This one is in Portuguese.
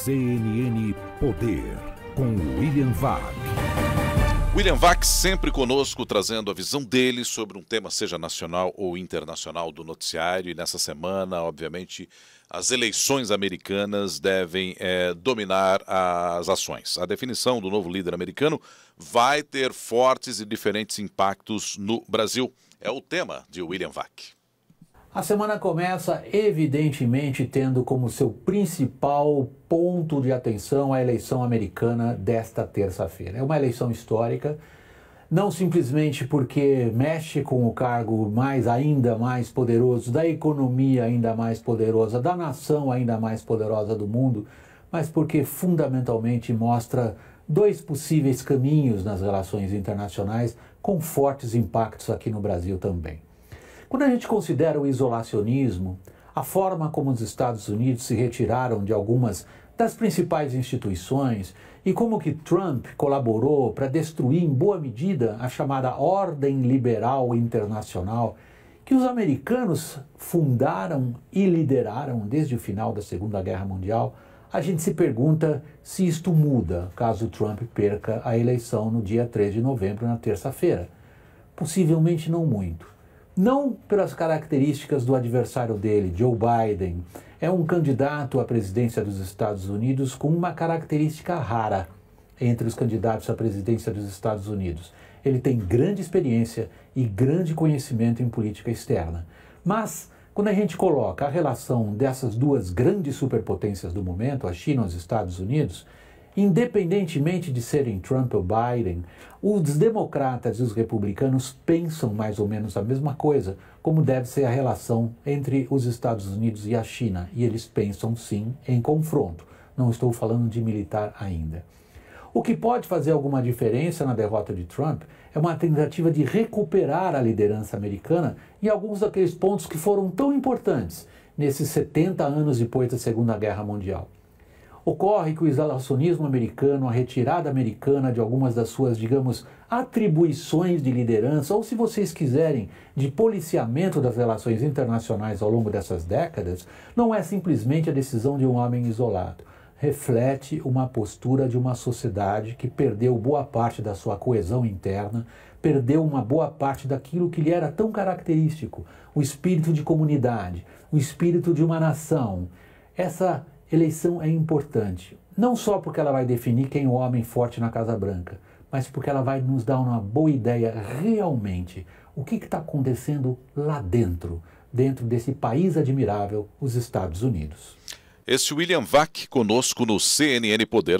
CNN Poder, com William Vac. William Vac sempre conosco, trazendo a visão dele sobre um tema, seja nacional ou internacional, do noticiário. E nessa semana, obviamente, as eleições americanas devem dominar as ações. A definição do novo líder americano vai ter fortes e diferentes impactos no Brasil. É o tema de William Vac. A semana começa, evidentemente, tendo como seu principal ponto de atenção a eleição americana desta terça-feira. É uma eleição histórica, não simplesmente porque mexe com o cargo ainda mais poderoso, da economia ainda mais poderosa, da nação ainda mais poderosa do mundo, mas porque fundamentalmente mostra dois possíveis caminhos nas relações internacionais com fortes impactos aqui no Brasil também. Quando a gente considera o isolacionismo, a forma como os Estados Unidos se retiraram de algumas das principais instituições e como que Trump colaborou para destruir em boa medida a chamada ordem liberal internacional que os americanos fundaram e lideraram desde o final da Segunda Guerra Mundial, a gente se pergunta se isto muda caso Trump perca a eleição no dia 3 de novembro, na terça-feira. Possivelmente não muito. Não pelas características do adversário dele, Joe Biden. É um candidato à presidência dos Estados Unidos com uma característica rara entre os candidatos à presidência dos Estados Unidos. Ele tem grande experiência e grande conhecimento em política externa. Mas, quando a gente coloca a relação dessas duas grandes superpotências do momento, a China e os Estados Unidos, independentemente de serem Trump ou Biden, os democratas e os republicanos pensam mais ou menos a mesma coisa, como deve ser a relação entre os Estados Unidos e a China. E eles pensam, sim, em confronto. Não estou falando de militar ainda. O que pode fazer alguma diferença na derrota de Trump é uma tentativa de recuperar a liderança americana em alguns daqueles pontos que foram tão importantes nesses 70 anos depois da Segunda Guerra Mundial. Ocorre que o isolacionismo americano, a retirada americana de algumas das suas, digamos, atribuições de liderança, ou se vocês quiserem, de policiamento das relações internacionais ao longo dessas décadas, não é simplesmente a decisão de um homem isolado. Reflete uma postura de uma sociedade que perdeu boa parte da sua coesão interna, perdeu uma boa parte daquilo que lhe era tão característico, o espírito de comunidade, o espírito de uma nação. Essa eleição é importante, não só porque ela vai definir quem é o homem forte na Casa Branca, mas porque ela vai nos dar uma boa ideia realmente o que está acontecendo lá dentro desse país admirável, os Estados Unidos. Este William Vac conosco no CNN Poder.